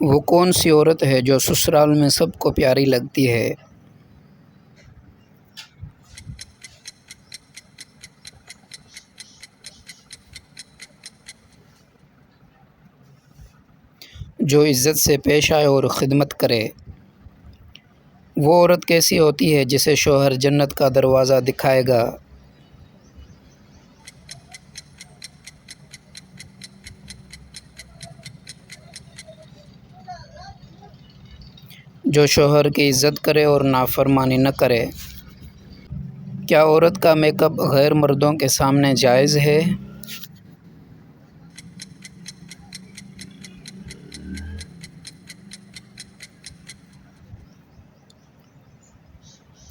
وہ کون سی عورت ہے جو سسرال میں سب کو پیاری لگتی ہے؟ جو عزت سے پیش آئے اور خدمت کرے۔ وہ عورت کیسی ہوتی ہے جسے شوہر جنت کا دروازہ دکھائے گا؟ جو شوہر کی عزت کرے اور نافرمانی نہ کرے۔ کیا عورت کا میک اپ غیر مردوں کے سامنے جائز ہے؟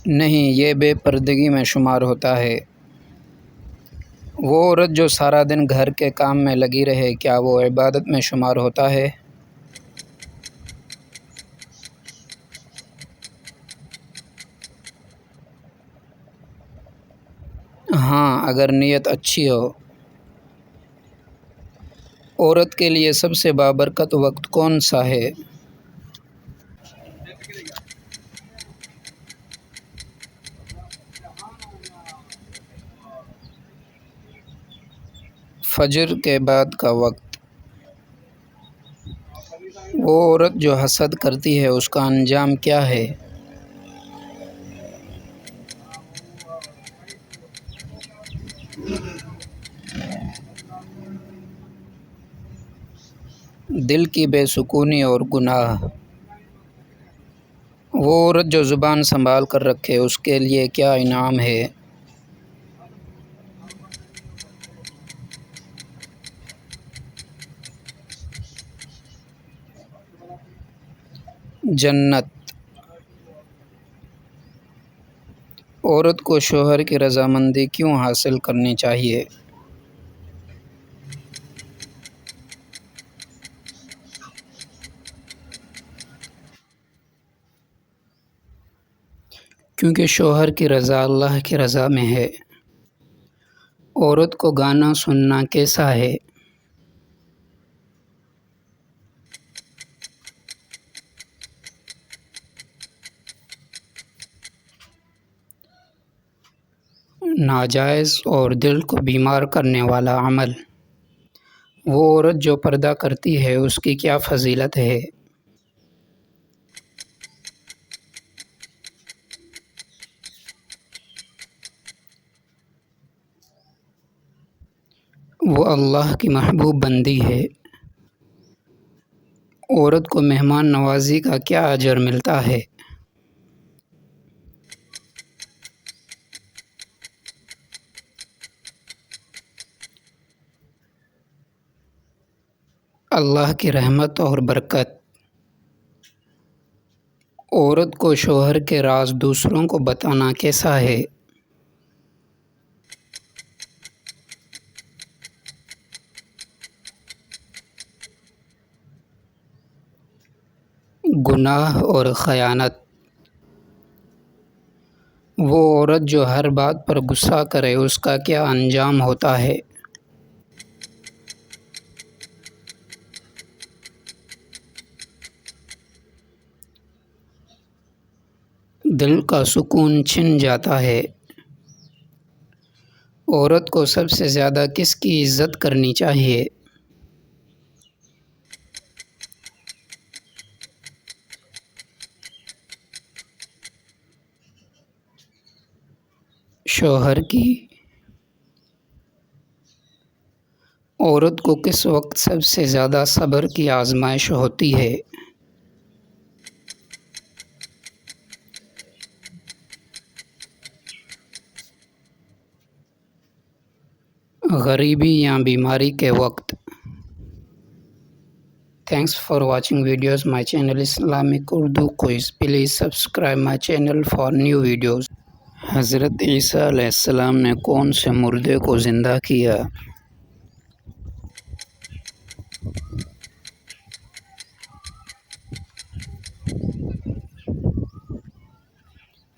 نہیں، یہ بے پردگی میں شمار ہوتا ہے۔ وہ عورت جو سارا دن گھر کے کام میں لگی رہے، کیا وہ عبادت میں شمار ہوتا ہے؟ ہاں، اگر نیت اچھی ہو۔ عورت کے لیے سب سے بابرکت وقت کون سا ہے؟ فجر کے بعد کا وقت۔ وہ عورت جو حسد کرتی ہے اس کا انجام کیا ہے؟ دل کی بے سکونی اور گناہ۔ وہ عورت جو زبان سنبھال کر رکھے اس کے لیے کیا انعام ہے؟ جنت۔ عورت کو شوہر کی رضامندی کیوں حاصل کرنی چاہیے؟ کیونکہ شوہر کی رضا اللہ کی رضا میں ہے۔ عورت کو گانا سننا کیسا ہے؟ ناجائز اور دل کو بیمار کرنے والا عمل۔ وہ عورت جو پردہ کرتی ہے اس کی کیا فضیلت ہے؟ وہ اللہ کی محبوب بندی ہے۔ عورت کو مہمان نوازی کا کیا اجر ملتا ہے؟ اللہ کی رحمت اور برکت۔ عورت کو شوہر کے راز دوسروں کو بتانا کیسا ہے؟ گناہ اور خیانت۔ وہ عورت جو ہر بات پر غصہ کرے اس کا کیا انجام ہوتا ہے؟ دل کا سکون چھن جاتا ہے۔ عورت کو سب سے زیادہ کس کی عزت کرنی چاہیے؟ شوہر کی۔ عورت کو کس وقت سب سے زیادہ صبر کی آزمائش ہوتی ہے؟ غریبی یا بیماری کے وقت۔ Thanks for watching videos. My channel Islamic Urdu Quiz. Please subscribe my channel for new videos. حضرت عیسیٰ علیہ السلام نے کون سے مردے کو زندہ کیا؟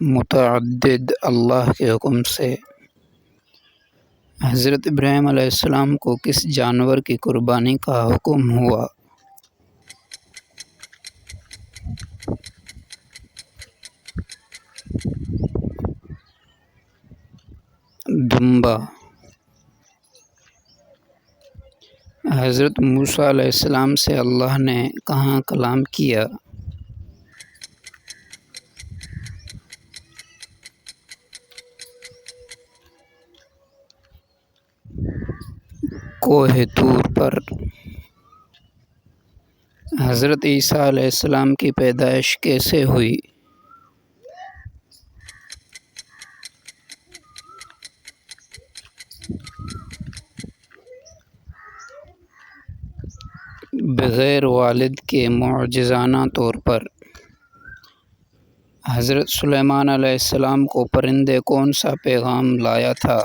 متعدد اللہ کے حکم سے۔ حضرت ابراہیم علیہ السلام کو کس جانور کی قربانی کا حکم ہوا؟ دمبا۔ حضرت موسیٰ علیہ السلام سے اللہ نے کہاں کلام کیا؟ کوہ طور پر۔ حضرت عیسیٰ علیہ السلام کی پیدائش کیسے ہوئی؟ بغیر والد کے معجزانہ طور پر۔ حضرت سلیمان علیہ السلام کو پرندے کون سا پیغام لایا تھا؟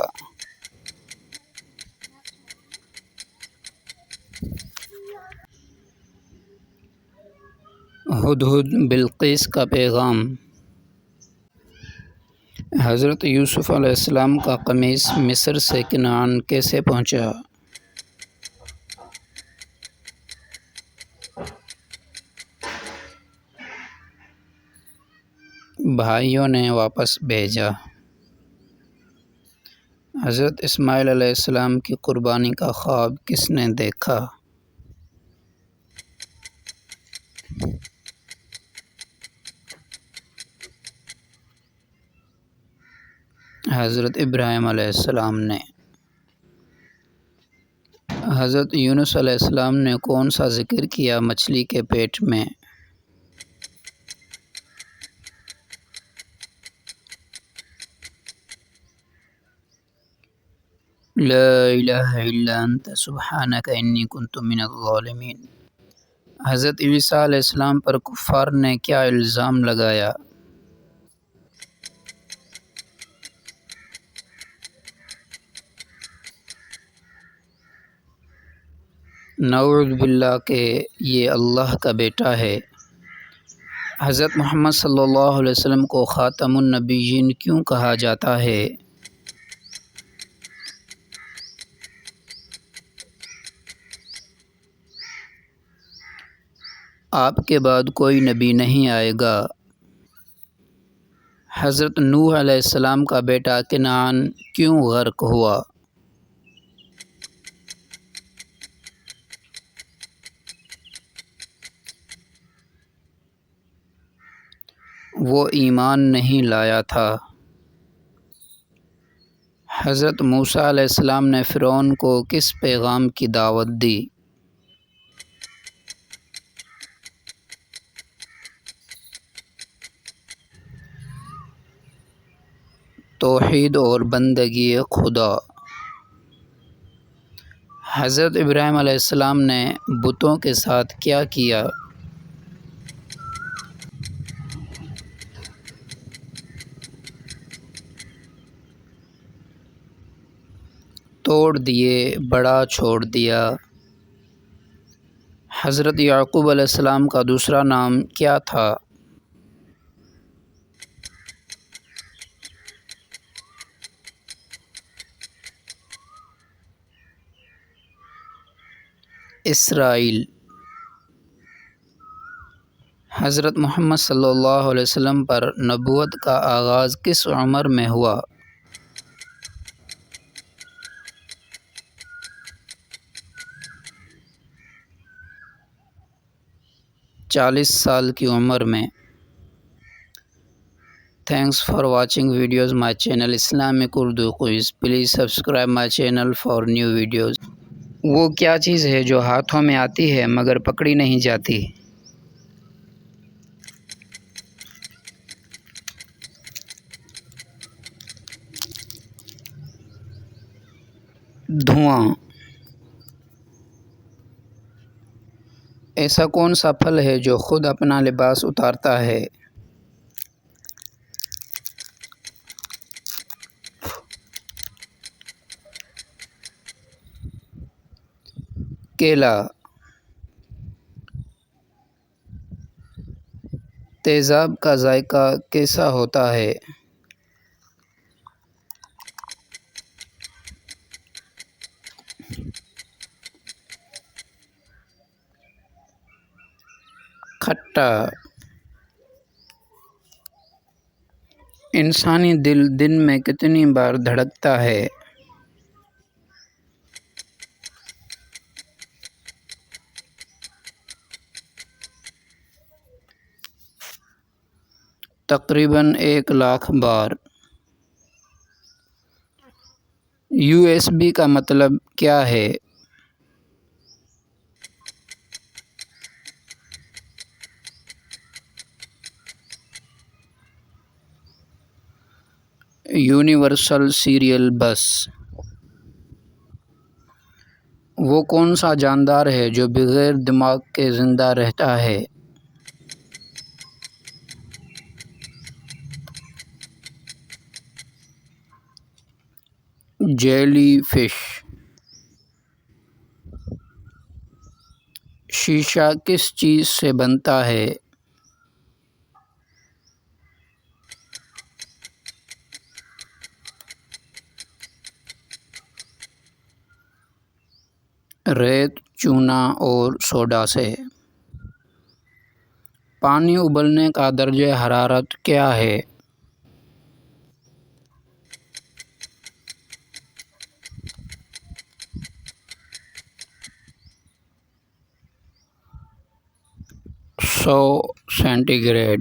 ہدہد بلقیس کا پیغام۔ حضرت یوسف علیہ السلام کا قمیص مصر سے کنعان کیسے پہنچا؟ بھائیوں نے واپس بھیجا۔ حضرت اسماعیل علیہ السلام کی قربانی کا خواب کس نے دیکھا؟ حضرت ابراہیم علیہ السلام نے۔ حضرت یونس علیہ السلام نے کون سا ذکر کیا مچھلی کے پیٹ میں؟ لا الہ الا انت سبحانک انی کنت من الظالمین۔ حضرت عیسیٰ علیہ السلام پر کفار نے کیا الزام لگایا؟ نعوذ باللہ کہ یہ اللہ کا بیٹا ہے۔ حضرت محمد صلی اللہ علیہ وسلم کو خاتم النبیین کیوں کہا جاتا ہے؟ آپ کے بعد کوئی نبی نہیں آئے گا۔ حضرت نوح علیہ السلام کا بیٹا کنعان کیوں غرق ہوا؟ وہ ایمان نہیں لایا تھا۔ حضرت موسیٰ علیہ السلام نے فرعون کو کس پیغام کی دعوت دی؟ توحید اور بندگی خدا۔ حضرت ابراہیم علیہ السلام نے بتوں کے ساتھ کیا کیا؟ توڑ دیے، بڑا چھوڑ دیا۔ حضرت یعقوب علیہ السلام کا دوسرا نام کیا تھا؟ اسرائیل۔ حضرت محمد صلی اللہ علیہ وسلم پر نبوت کا آغاز کس عمر میں ہوا؟ چالیس سال کی عمر میں۔ Thanks for watching videos my channel Islamic Urdu quiz. Please subscribe my channel for new videos. وہ کیا چیز ہے جو ہاتھوں میں آتی ہے مگر پکڑی نہیں جاتی؟ دھواں۔ ایسا کون سا پھل ہے جو خود اپنا لباس اتارتا ہے؟ کیلا۔ تیزاب کا ذائقہ کیسا ہوتا ہے؟ کھٹا۔ انسانی دل دن میں کتنی بار دھڑکتا ہے؟ تقریباً 1,00,000 بار۔ USB کا مطلب کیا ہے؟ یونیورسل سیریل بس۔ وہ کون سا جاندار ہے جو بغیر دماغ کے زندہ رہتا ہے؟ Jelly fish. شیشہ کس چیز سے بنتا ہے؟ ریت، چونا اور سوڈا سے۔ پانی ابلنے کا درجہ حرارت کیا ہے؟ سو سینٹی گریڈ۔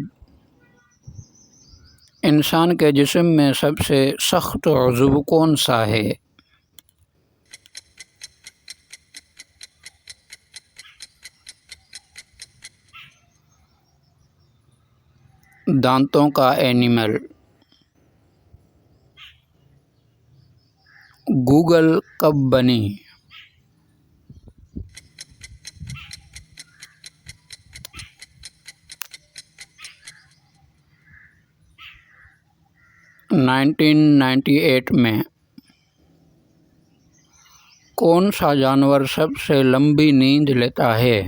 انسان کے جسم میں سب سے سخت عضو کون سا ہے؟ دانتوں کا اینیمل۔ گوگل کب بنی؟ (1998) میں۔ کون سا جانور سب سے لمبی نیند لیتا ہے؟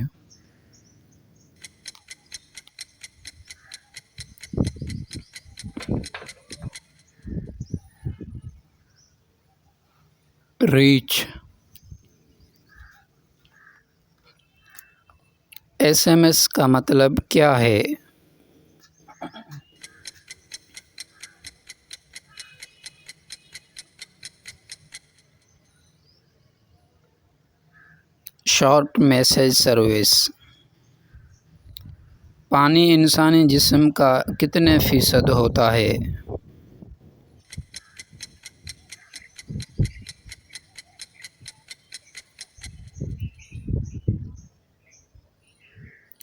ریچھ۔ SMS کا مطلب کیا ہے؟ Short message service. پانی انسانی جسم کا کتنے فیصد ہوتا ہے؟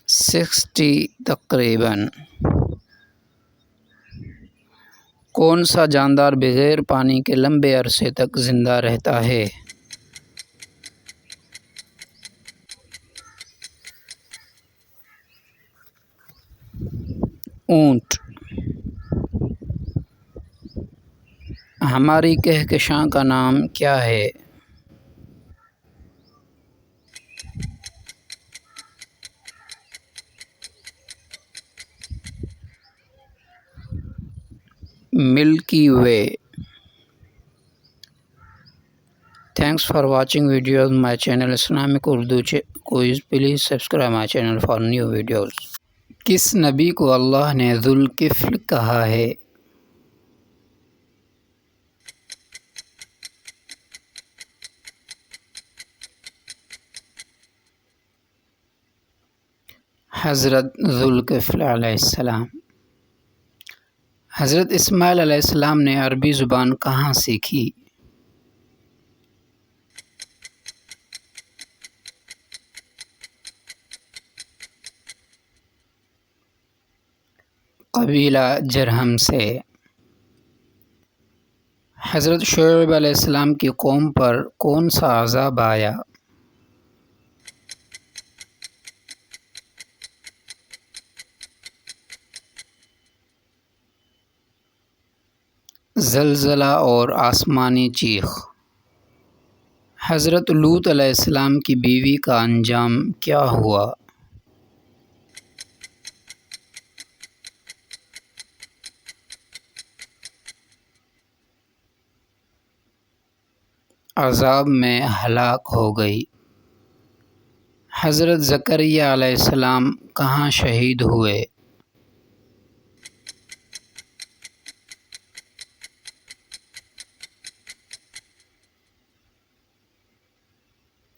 60 تقریباً۔ کون سا جاندار بغیر پانی کے لمبے عرصے تک زندہ رہتا ہے؟ اونٹ۔ ہماری کہکشاں کا نام کیا ہے؟ ملکی وے۔ Thanks for watching videos my channel Islamic Urdu quiz. Please subscribe my channel for new videos. کس نبی کو اللہ نے ذوالکفل کہا ہے؟ حضرت ذوالکفل علیہ السلام۔ حضرت اسماعیل علیہ السلام نے عربی زبان کہاں سیکھی؟ قبیلہ جرہم سے۔ حضرت شعیب علیہ السلام کی قوم پر کون سا عذاب آیا؟ زلزلہ اور آسمانی چیخ۔ حضرت لوط علیہ السلام کی بیوی کا انجام کیا ہوا؟ عذاب میں ہلاک ہو گئی۔ حضرت زکریا علیہ السلام کہاں شہید ہوئے؟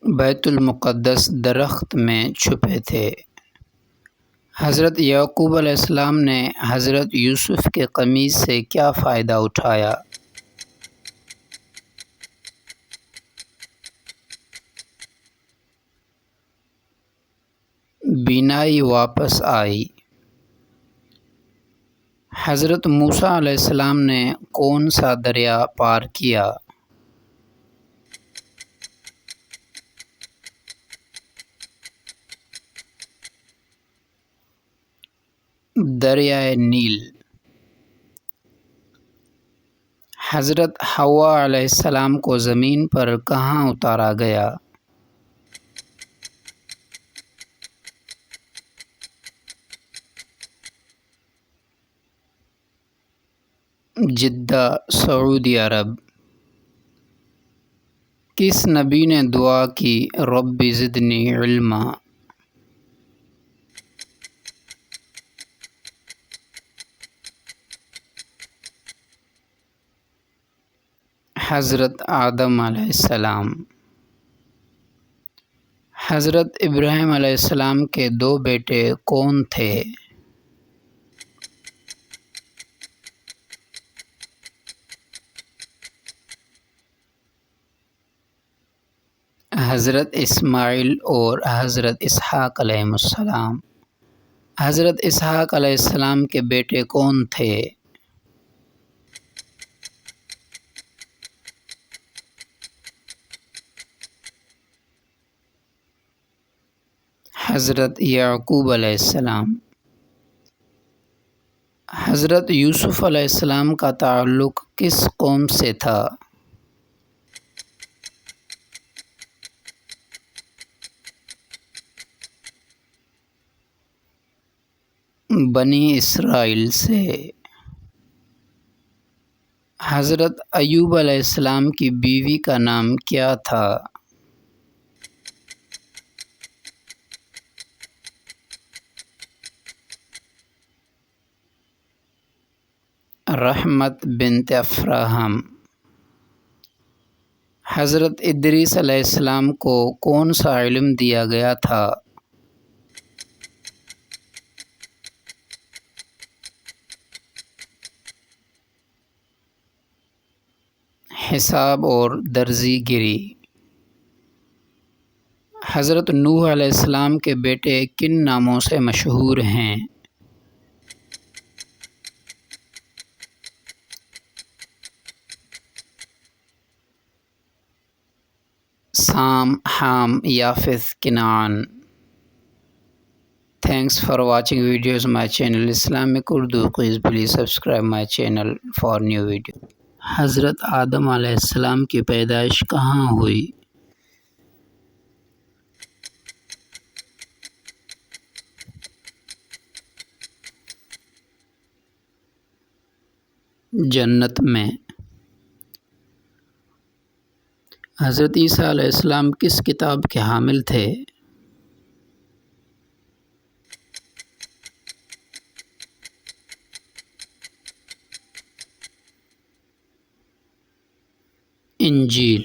بیت المقدس درخت میں چھپے تھے۔ حضرت یعقوب علیہ السلام نے حضرت یوسف کے قمیص سے کیا فائدہ اٹھایا؟ بینائی واپس آئی۔ حضرت موسیٰ علیہ السلام نے کون سا دریا پار کیا؟ دریائے نیل۔ حضرت حوا علیہ السلام کو زمین پر کہاں اتارا گیا؟ جدہ، سعودی عرب۔ کس نبی نے دعا کی رب زدنی علما؟ حضرت آدم علیہ السلام۔ حضرت ابراہیم علیہ السلام کے دو بیٹے کون تھے؟ حضرت اسماعیل اور حضرت اسحاق علیہ السلام۔ حضرت اسحاق علیہ السلام کے بیٹے کون تھے؟ حضرت یعقوب علیہ السلام۔ حضرت یوسف علیہ السلام کا تعلق کس قوم سے تھا؟ بنی اسرائیل سے۔ حضرت ایوب علیہ السلام کی بیوی کا نام کیا تھا؟ رحمت بنت افراہم۔ حضرت ادریس علیہ السلام کو کون سا علم دیا گیا تھا؟ حساب اور درزی گری۔ حضرت نوح علیہ السلام کے بیٹے کن ناموں سے مشہور ہیں؟ سام، حام، یافث، کنعان۔ Thanks for watching videos my channel Islamic Urdu Quiz. Please subscribe my channel for new video. حضرت آدم علیہ السلام کی پیدائش کہاں ہوئی؟ جنت میں۔ حضرت عیسیٰ علیہ السلام کس کتاب کے حامل تھے؟ انجیل۔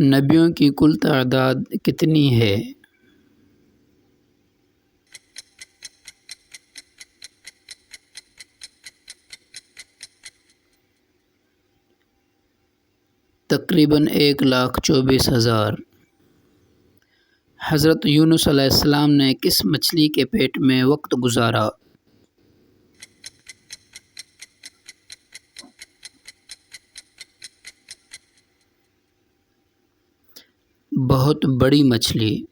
نبیوں کی کل تعداد کتنی ہے؟ تقریباً 1,24,000۔ حضرت یونس علیہ السلام نے کس مچھلی کے پیٹ میں وقت گزارا؟ بہت بڑی مچھلی۔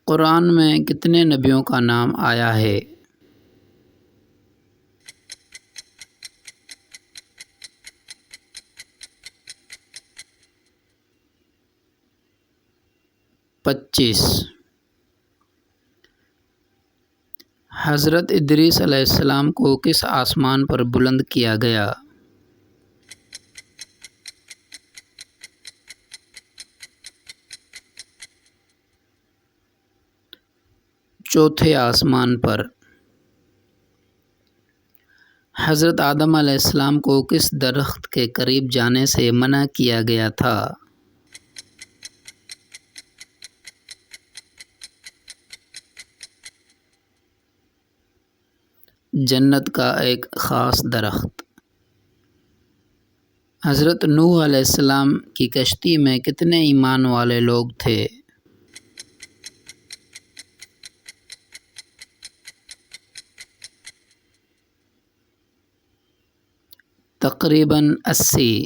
قرآن میں کتنے نبیوں کا نام آیا ہے؟ پچیس۔ حضرت ادریس علیہ السلام کو کس آسمان پر بلند کیا گیا؟ چوتھے آسمان پر۔ حضرت آدم علیہ السلام کو کس درخت کے قریب جانے سے منع کیا گیا تھا؟ جنت کا ایک خاص درخت۔ حضرت نوح علیہ السلام کی کشتی میں کتنے ایمان والے لوگ تھے؟ تقریباً 80۔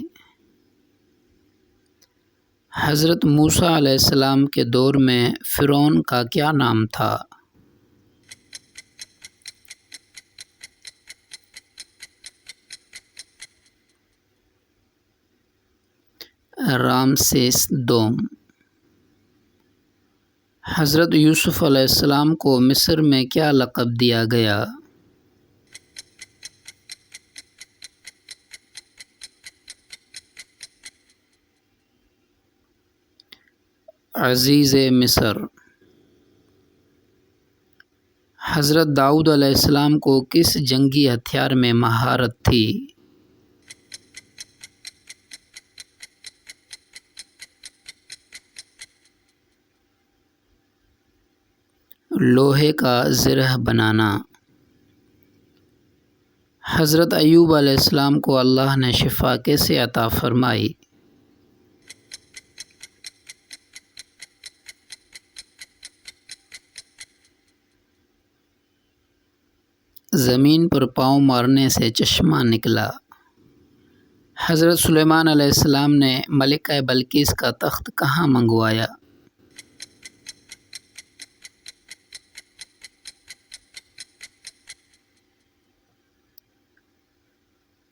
حضرت موسیٰ علیہ السلام کے دور میں فرعون کا کیا نام تھا؟ رامسیس دوم۔ حضرت یوسف علیہ السلام کو مصر میں کیا لقب دیا گیا؟ عزیز مصر۔ حضرت داؤد علیہ السلام کو کس جنگی ہتھیار میں مہارت تھی؟ لوہے کا زرہ بنانا۔ حضرت ایوب علیہ السلام کو اللہ نے شفا کیسے عطا فرمائی؟ زمین پر پاؤں مارنے سے چشمہ نکلا۔ حضرت سلیمان علیہ السلام نے ملکہ بلقیس کا تخت کہاں منگوایا؟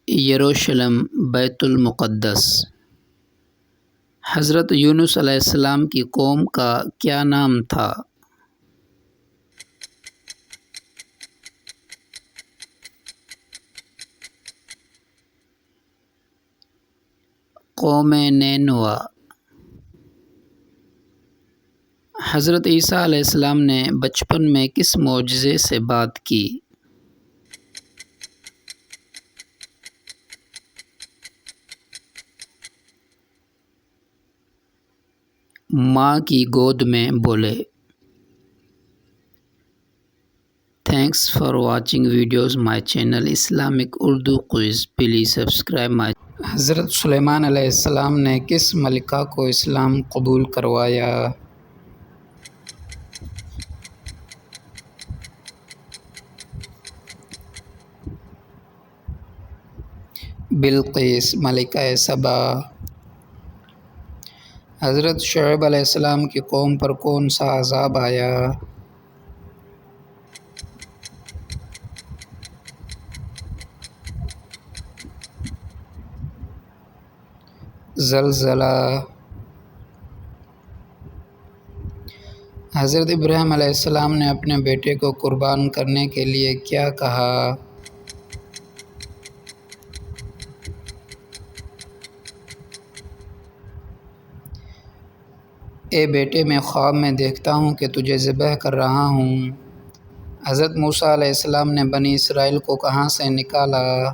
یروشلم، بیت المقدس۔ حضرت یونس علیہ السلام کی قوم کا کیا نام تھا؟ قوم نینوا۔ حضرت عیسیٰ علیہ السلام نے بچپن میں کس معجزے سے بات کی؟ ماں کی گود میں بولے۔ Thanks for watching videos my channel Islamic Urdu Quiz. Please subscribe my حضرت سلیمان علیہ السلام نے کس ملکہ کو اسلام قبول کروایا؟ بلقیس، ملکہ سبا۔ حضرت شعیب علیہ السلام کی قوم پر کون سا عذاب آیا؟ زلزلہ۔ حضرت ابراہیم علیہ السلام نے اپنے بیٹے کو قربان کرنے کے لیے کیا کہا؟ اے بیٹے، میں خواب میں دیکھتا ہوں کہ تجھے ذبح کر رہا ہوں۔ حضرت موسیٰ علیہ السلام نے بنی اسرائیل کو کہاں سے نکالا؟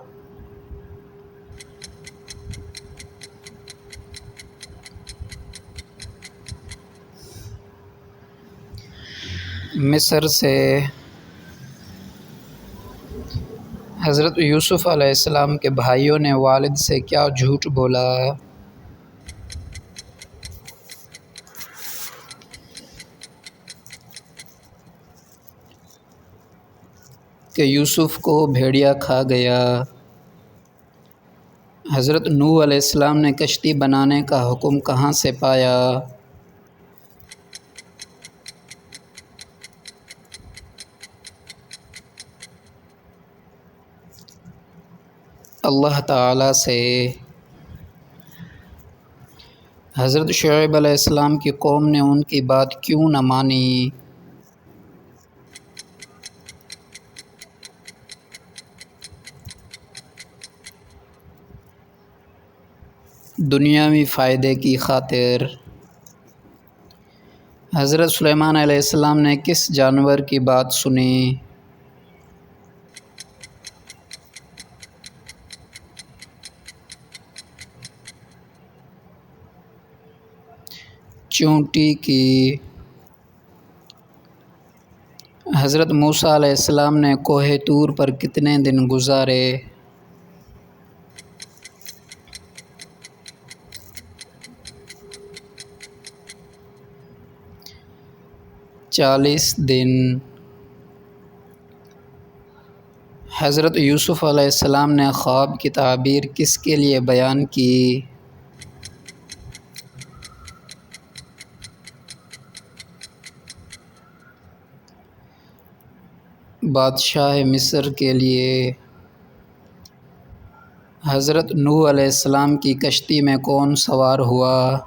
مصر سے۔ حضرت یوسف علیہ السلام کے بھائیوں نے والد سے کیا جھوٹ بولا؟ کہ یوسف کو بھیڑیا کھا گیا۔ حضرت نوح علیہ السلام نے کشتی بنانے کا حکم کہاں سے پایا؟ اللہ تعالیٰ سے۔ حضرت شعیب علیہ السلام کی قوم نے ان کی بات کیوں نہ مانی؟ دنیاوی فائدے کی خاطر۔ حضرت سلیمان علیہ السلام نے کس جانور کی بات سنی؟ چونٹی کی۔ حضرت موسیٰ علیہ السلام نے کوہ طور پر کتنے دن گزارے؟ 40 دن۔ حضرت یوسف علیہ السلام نے خواب کی تعبیر کس کے لیے بیان کی؟ بادشاہ مصر کے لیے۔ حضرت نوح علیہ السلام کی کشتی میں کون سوار ہوا؟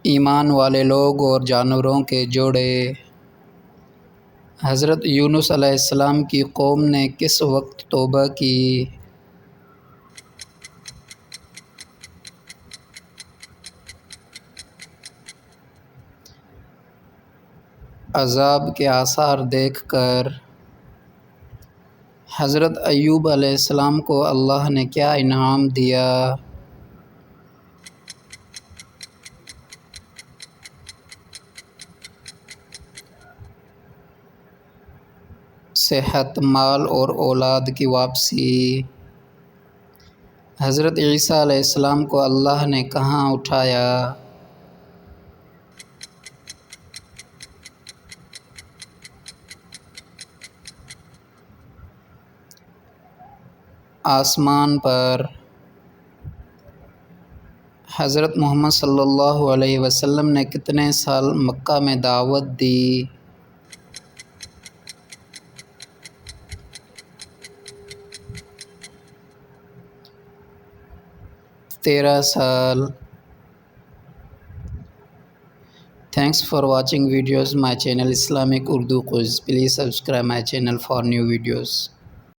ایمان والے لوگ اور جانوروں کے جوڑے۔ حضرت یونس علیہ السلام کی قوم نے کس وقت توبہ کی؟ عذاب کے آثار دیکھ کر۔ حضرت ایوب علیہ السلام کو اللہ نے کیا انعام دیا؟ صحت، مال اور اولاد کی واپسی۔ حضرت عیسیٰ علیہ السلام کو اللہ نے کہاں اٹھایا؟ آسمان پر۔ حضرت محمد صلی اللہ علیہ وسلم نے کتنے سال مکہ میں دعوت دی؟ 13 سال۔ Thanks for watching videos my channel Islamic Urdu Quiz. Please subscribe my channel for new videos.